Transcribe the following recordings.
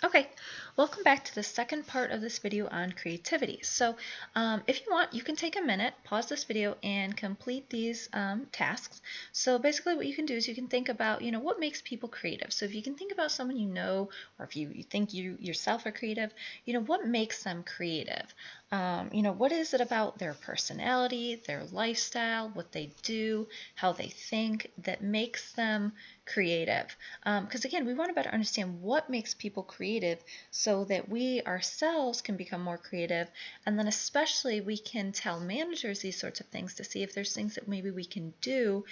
Okay, welcome back to the second part of this video on creativity. So if you want, you can take a minute, pause this video, and complete these tasks. So basically what you can do is you can think about, what makes people creative. So if you can think about someone you know, or if you think you yourself are creative, what makes them creative? What is it about their personality, their lifestyle, what they do, how they think that makes them creative? Because again, we want to better understand what makes people creative so that we ourselves can become more creative. And then especially we can tell managers these sorts of things to see if there's things that maybe we can do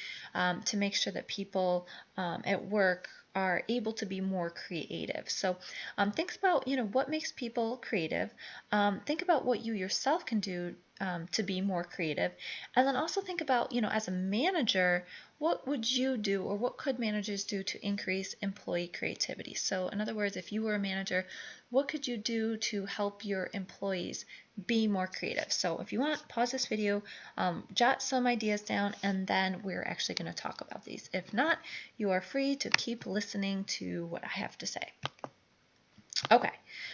to make sure that people at work are able to be more creative. So think about, what makes people creative. Think about what you yourself can do to be more creative. And then also think about, as a manager, what would you do or what could managers do to increase employee creativity? So in other words, if you were a manager, what could you do to help your employees be more creative? So if you want, pause this video, jot some ideas down, and then we're actually going to talk about these. If not, you are free to keep listening to what I have to say. Okay,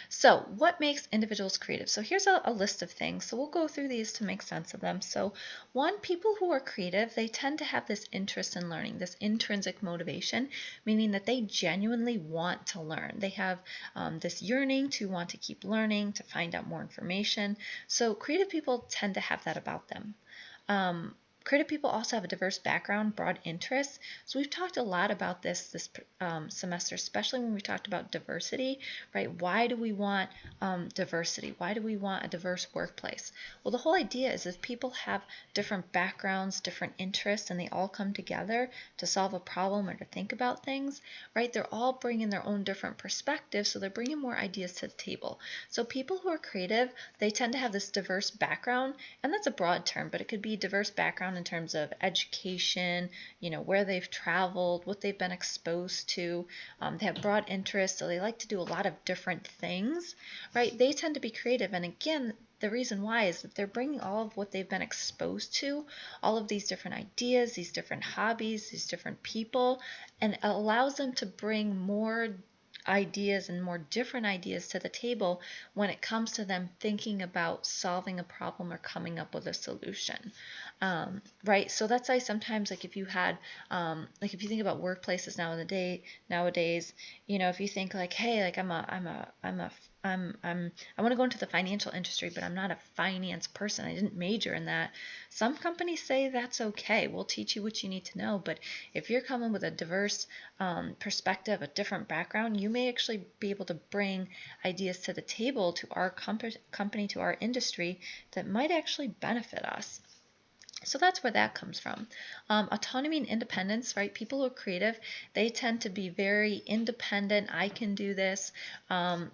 so what makes individuals creative? So here's a list of things. So we'll go through these to make sense of them. So one, people who are creative, they tend to have this interest in learning, this intrinsic motivation, meaning that they genuinely want to learn. They have this yearning to want to keep learning, to find out more information. So creative people tend to have that about them. Creative people also have a diverse background, broad interests. So we've talked a lot about this semester, especially when we talked about diversity, right? Why do we want diversity? Why do we want a diverse workplace? Well, the whole idea is if people have different backgrounds, different interests, and they all come together to solve a problem or to think about things, right? They're all bringing their own different perspectives, so they're bringing more ideas to the table. So people who are creative, they tend to have this diverse background, and that's a broad term, but it could be diverse background in terms of education, where they've traveled, what they've been exposed to. They have broad interests, so they like to do a lot of different things, right? They tend to be creative, and again, the reason why is that they're bringing all of what they've been exposed to, all of these different ideas, these different hobbies, these different people, and it allows them to bring more ideas and more different ideas to the table when it comes to them thinking about solving a problem or coming up with a solution. Right? So that's why sometimes, like if you had, like if you think about workplaces nowadays, if you think like, hey, like I want to go into the financial industry, but I'm not a finance person. I didn't major in that. Some companies say that's okay. We'll teach you what you need to know. But if you're coming with a diverse perspective, a different background, you may actually be able to bring ideas to the table to our company, to our industry that might actually benefit us. So that's where that comes from. Autonomy and independence, right? People who are creative, they tend to be very independent. I can do this,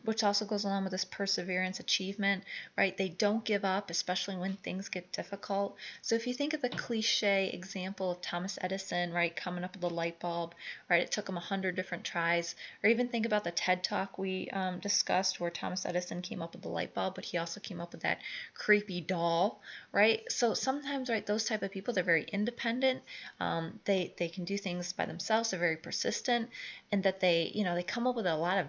which also goes along with this perseverance, achievement, right? They don't give up, especially when things get difficult. So if you think of the cliche example of Thomas Edison, right, coming up with the light bulb, right? It took him 100 different tries. Or even think about the TED Talk we discussed where Thomas Edison came up with the light bulb, but he also came up with that creepy doll, right? So sometimes, right, those type of people, they're very independent. They can do things by themselves. They're very persistent, and that they come up with a lot of,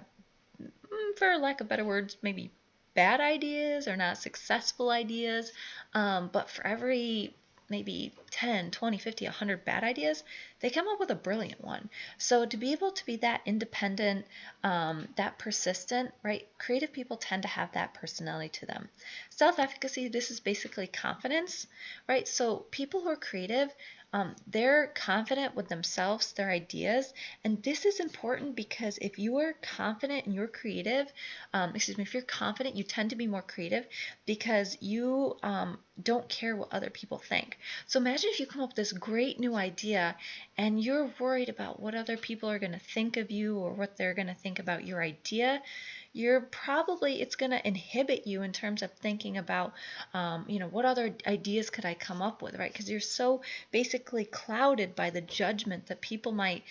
for lack of better words, maybe bad ideas or not successful ideas. But for every maybe 10, 20, 50, 100 bad ideas, they come up with a brilliant one. So to be able to be that independent, that persistent, right? Creative people tend to have that personality to them. Self-efficacy, this is basically confidence, right? So people who are creative, they're confident with themselves, their ideas, and this is important because if you are confident and you're creative, if you're confident, you tend to be more creative because you don't care what other people think. So imagine if you come up with this great new idea and you're worried about what other people are going to think of you or what they're going to think about your idea. It's going to inhibit you in terms of thinking about, what other ideas could I come up with, right? Because you're so basically clouded by the judgment that people might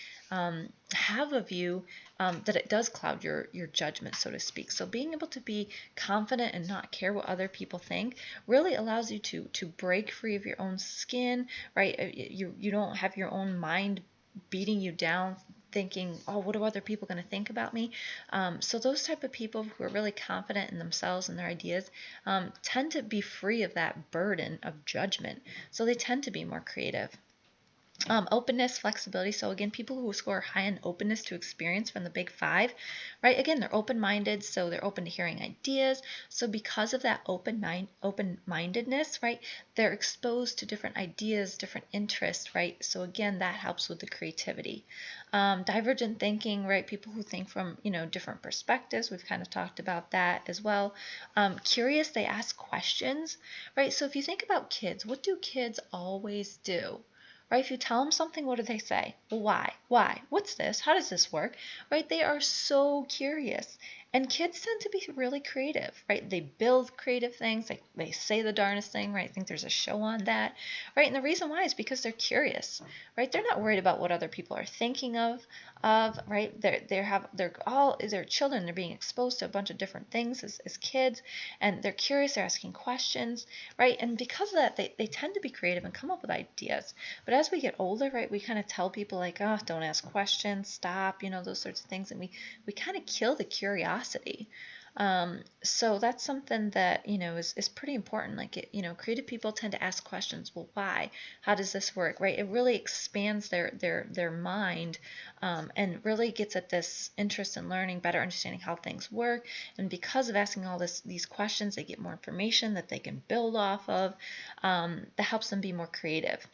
have of you, that it does cloud your judgment, so to speak. So being able to be confident and not care what other people think really allows you to break free of your own skin, right? You don't have your own mind beating you down, thinking, oh, what are other people going to think about me? So those type of people who are really confident in themselves and their ideas tend to be free of that burden of judgment. So they tend to be more creative. Openness, flexibility. So again, people who score high in openness to experience from the big five, right? Again, they're open-minded, so they're open to hearing ideas. So because of that open-mindedness, right, they're exposed to different ideas, different interests, right? So again, that helps with the creativity. Divergent thinking, right? People who think from, different perspectives. We've kind of talked about that as well. Curious, they ask questions, right? So if you think about kids, what do kids always do? Right? If you tell them something, what do they say? Well, why? Why? What's this? How does this work? Right? They are so curious. And kids tend to be really creative, right? They build creative things. They say the darndest thing, right? I think there's a show on that, right? And the reason why is because they're curious, right? They're not worried about what other people are thinking of, right? They're children. They're being exposed to a bunch of different things as kids, and they're curious. They're asking questions, right? And because of that, they tend to be creative and come up with ideas. But as we get older, right, we kind of tell people like, oh, don't ask questions, stop, those sorts of things. And we kind of kill the curiosity. So that's something that, is pretty important. Like, creative people tend to ask questions. Well, why? How does this work? Right? It really expands their mind, and really gets at this interest in learning, better understanding how things work. And because of asking all these questions, they get more information that they can build off of, that helps them be more creative.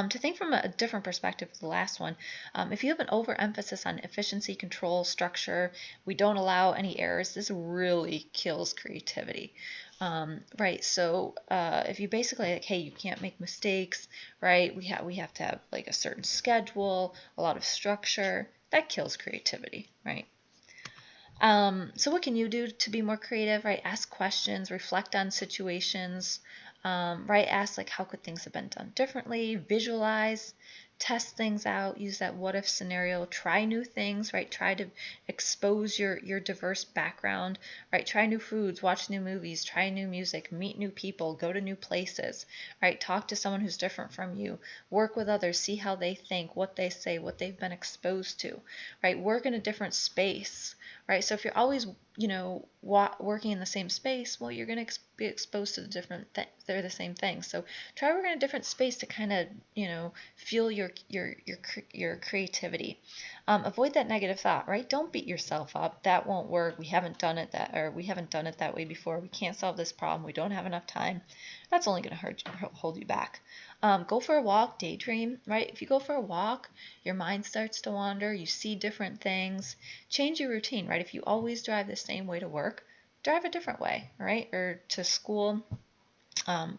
To think from a different perspective of the last one, if you have an overemphasis on efficiency, control, structure, we don't allow any errors, this really kills creativity. Right, so if you basically like, hey, you can't make mistakes, right? We have to have like a certain schedule, a lot of structure, that kills creativity, right? So what can you do to be more creative, right? Ask questions, reflect on situations, right? Ask like, how could things have been done differently? Visualize, test things out, use that what if scenario, try new things, right? Try to expose your diverse background, right? Try new foods, watch new movies, try new music, meet new people, go to new places, right? Talk to someone who's different from you, work with others, see how they think, what they say, what they've been exposed to, right? Work in a different space, right? So if you're always, working in the same space, well, you're going to be exposed to they're the same thing. So try working in a different space to kind of, fuel your creativity. Avoid that negative thought, right? Don't beat yourself up. That won't work. We haven't done it that way before. We can't solve this problem. We don't have enough time. That's only going to hold you back. Go for a walk, daydream, right? If you go for a walk, your mind starts to wander, you see different things. Change your routine, right? If you always drive the same way to work, drive a different way, right? Or to school,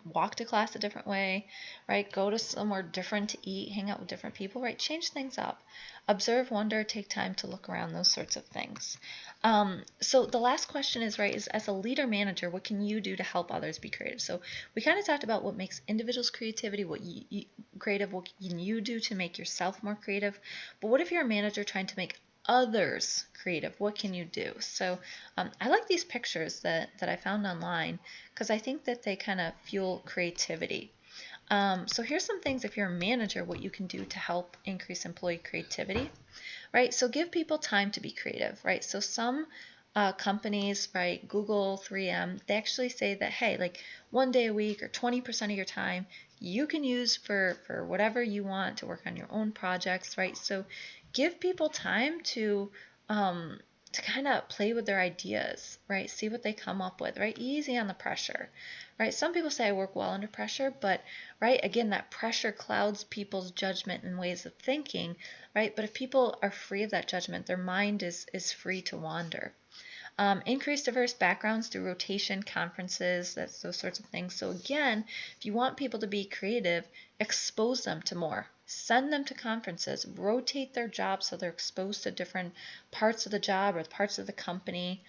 walk to class a different way, right? Go to somewhere different to eat, hang out with different people, right? Change things up. Observe, wonder, take time to look around, those sorts of things. So the last question is, right, is as a leader manager, what can you do to help others be creative? So we kind of talked about what makes individuals creativity, what creative, what can you do to make yourself more creative? But what if you're a manager trying to make others creative? What can you do? So I like these pictures that I found online because I think that they kind of fuel creativity. So here's some things if you're a manager, what you can do to help increase employee creativity, right? So give people time to be creative, right? So some companies, right, Google, 3M, they actually say that, hey, like 1 day a week or 20% of your time you can use for whatever you want to work on your own projects, right? So give people time to kind of play with their ideas, right? See what they come up with, right? Easy on the pressure, right? Some people say I work well under pressure, but right, again, that pressure clouds people's judgment and ways of thinking, right? But if people are free of that judgment, their mind is free to wander. Increase diverse backgrounds through rotation, conferences, that's those sorts of things. So again, if you want people to be creative, expose them to more. Send them to conferences, rotate their jobs so they're exposed to different parts of the job or parts of the company.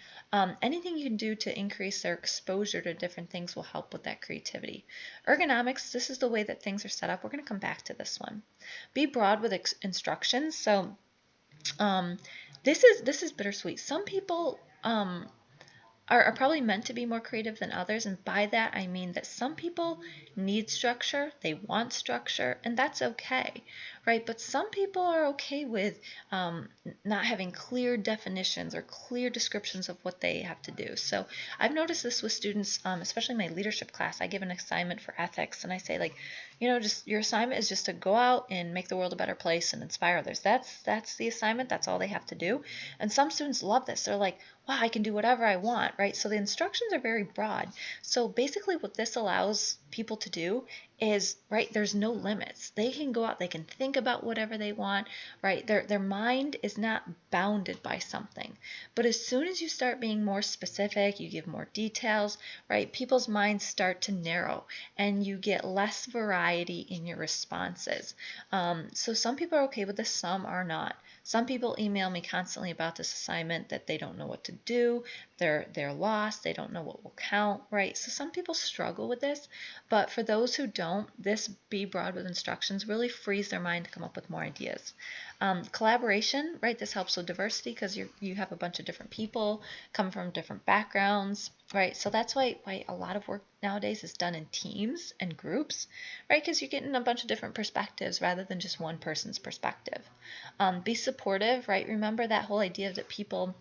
Anything you can do to increase their exposure to different things will help with that creativity. Ergonomics, this is the way that things are set up. We're going to come back to this one. Be broad with instructions. So um, this is bittersweet. Some people are probably meant to be more creative than others, and by that I mean that some people need structure, they want structure, and that's okay, right? But some people are okay with not having clear definitions or clear descriptions of what they have to do. So I've noticed this with students, especially in my leadership class. I give an assignment for ethics, and I say, like, just your assignment is just to go out and make the world a better place and inspire others. That's the assignment. That's all they have to do. And some students love this. They're like, wow, I can do whatever I want, right? So the instructions are very broad. So basically what this allows people to do is, right, there's no limits. They can go out, they can think about whatever they want, right? Their mind is not bounded by something. But as soon as you start being more specific, you give more details, right, people's minds start to narrow and you get less variety in your responses. So some people are okay with this, some are not. Some people email me constantly about this assignment that they don't know what to do. They're lost. They don't know what will count, right? So some people struggle with this, but for those who don't, this Be Broad with instructions really frees their mind to come up with more ideas. Collaboration, right? This helps with diversity because you have a bunch of different people come from different backgrounds, right? So that's why a lot of work nowadays is done in teams and groups, right? Because you're getting a bunch of different perspectives rather than just one person's perspective. Be supportive, right? Remember that whole idea that people,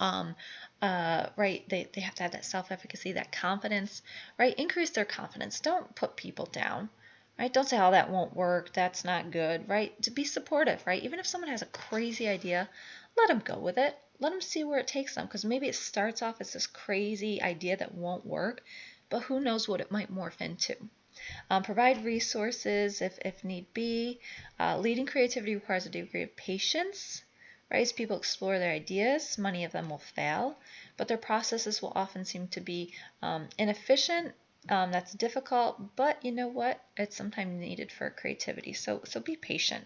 right, they have to have that self-efficacy, that confidence, right? Increase their confidence. Don't put people down, right? Don't say, oh, that won't work. That's not good, right? To be supportive, right? Even if someone has a crazy idea, let them go with it. Let them see where it takes them, because maybe it starts off as this crazy idea that won't work, but who knows what it might morph into. Provide resources if need be. Leading creativity requires a degree of patience, right? As people explore their ideas, many of them will fail, but their processes will often seem to be inefficient. That's difficult, but you know what? It's sometimes needed for creativity. So be patient.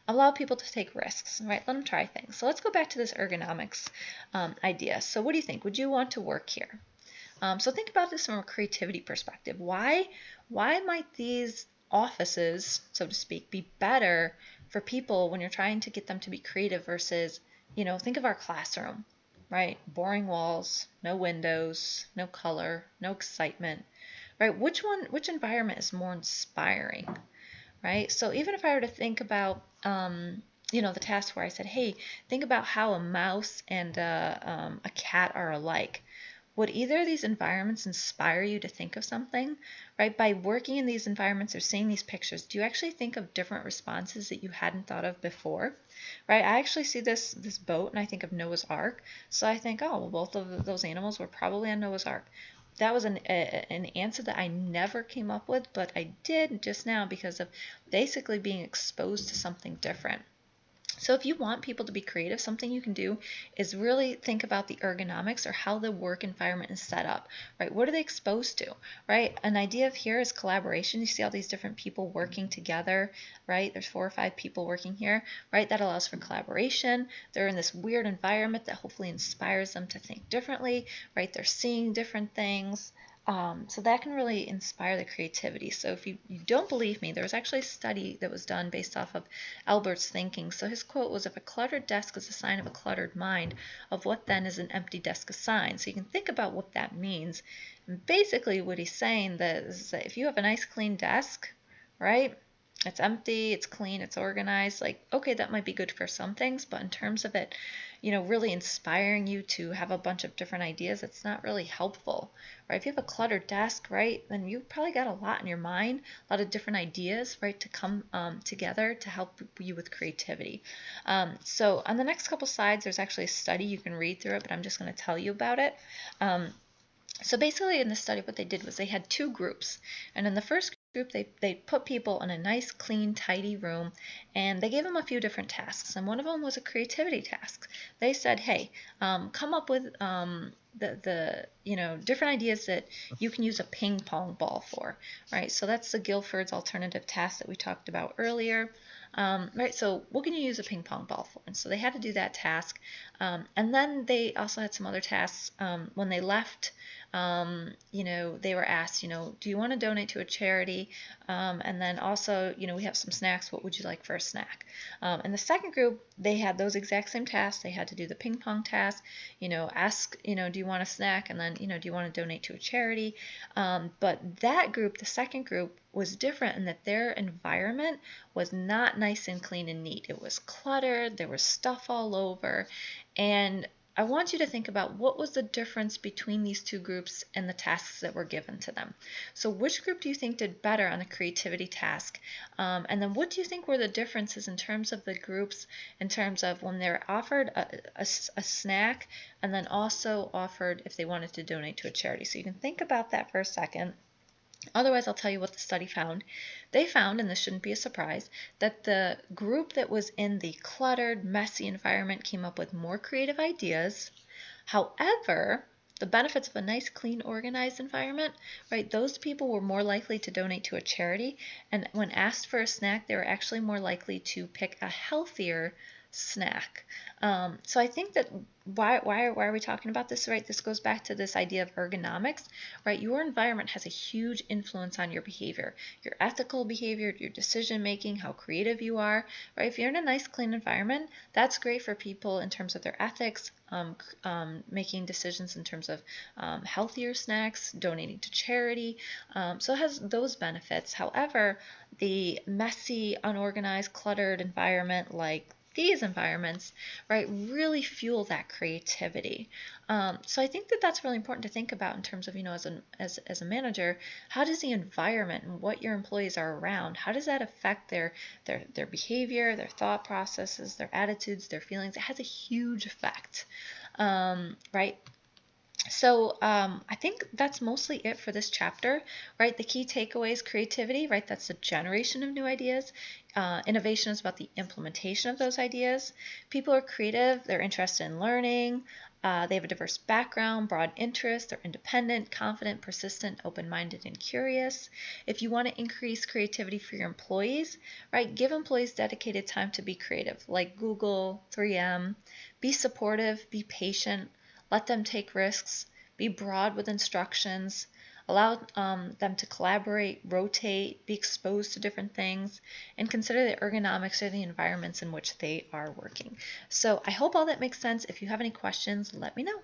Allow people to take risks, right? Let them try things. So let's go back to this ergonomics idea. So what do you think? Would you want to work here? So think about this from a creativity perspective. Why might these offices, so to speak, be better for people when you're trying to get them to be creative versus, think of our classroom, right? Boring walls, no windows, no color, no excitement, right? Which environment is more inspiring, right? So even if I were to think about, the task where I said, hey, think about how a mouse and a cat are alike. Would either of these environments inspire you to think of something, right? By working in these environments or seeing these pictures, do you actually think of different responses that you hadn't thought of before, right? I actually see this boat and I think of Noah's Ark. So I think, oh, well, both of those animals were probably on Noah's Ark. That was an answer that I never came up with, but I did just now because of basically being exposed to something different. So if you want people to be creative, something you can do is really think about the ergonomics or how the work environment is set up, right? What are they exposed to, right? An idea of here is collaboration. You see all these different people working together, right? There's 4 or 5 people working here, right? That allows for collaboration. They're in this weird environment that hopefully inspires them to think differently, right? They're seeing different things. So that can really inspire the creativity. So if you don't believe me, there was actually a study that was done based off of Albert's thinking. So his quote was, if a cluttered desk is a sign of a cluttered mind, of what then is an empty desk a sign? So you can think about what that means. And basically what he's saying is that if you have a nice clean desk, right? It's empty, it's clean, it's organized. Like, okay, that might be good for some things, but in terms of it, really inspiring you to have a bunch of different ideas, it's not really helpful, right? If you have a cluttered desk, right, then you probably got a lot in your mind, a lot of different ideas, right, to come together to help you with creativity. So on the next couple slides, there's actually a study. You can read through it, but I'm just going to tell you about it. So basically in this study, what they did was they had 2 groups. And in the first group, they put people in a nice, clean, tidy room, and they gave them a few different tasks. And one of them was a creativity task. They said, hey, come up with the different ideas that you can use a ping pong ball for, right? So that's the Guilford's alternative task that we talked about earlier. Right, so what can you use a ping pong ball for? And so they had to do that task. And then they also had some other tasks when they left They were asked, do you want to donate to a charity? And then also, we have some snacks. What would you like for a snack? And the second group, they had those exact same tasks. They had to do the ping pong task, ask, do you want a snack? And then, do you want to donate to a charity? But that group, the second group, was different in that their environment was not nice and clean and neat. It was cluttered, there was stuff all over, and I want you to think about what was the difference between these two groups and the tasks that were given to them. So which group do you think did better on the creativity task? And then what do you think were the differences in terms of the groups, in terms of when they're offered a snack and then also offered if they wanted to donate to a charity? So you can think about that for a second. Otherwise, I'll tell you what the study found. They found, and this shouldn't be a surprise, that the group that was in the cluttered, messy environment came up with more creative ideas. However, the benefits of a nice, clean, organized environment, right? Those people were more likely to donate to a charity, and when asked for a snack, they were actually more likely to pick a healthier snack. So I think that why are we talking about this, right? This goes back to this idea of ergonomics, right? Your environment has a huge influence on your behavior, your ethical behavior, your decision making, how creative you are, right? If you're in a nice, clean environment, that's great for people in terms of their ethics, making decisions in terms of healthier snacks, donating to charity. So it has those benefits. However, the messy, unorganized, cluttered environment like these environments, right, really fuel that creativity. So I think that that's really important to think about in terms of, as a manager, how does the environment and what your employees are around, how does that affect their behavior, their thought processes, their attitudes, their feelings? It has a huge effect, right? So I think that's mostly it for this chapter, right? The key takeaways: creativity, right? That's the generation of new ideas. Innovation is about the implementation of those ideas. People are creative, they're interested in learning, they have a diverse background, broad interests, they're independent, confident, persistent, open-minded, and curious. If you want to increase creativity for your employees, right, give employees dedicated time to be creative, like Google, 3M. Be supportive, be patient, let them take risks, be broad with instructions, allow them to collaborate, rotate, be exposed to different things, and consider the ergonomics of the environments in which they are working. So I hope all that makes sense. If you have any questions, let me know.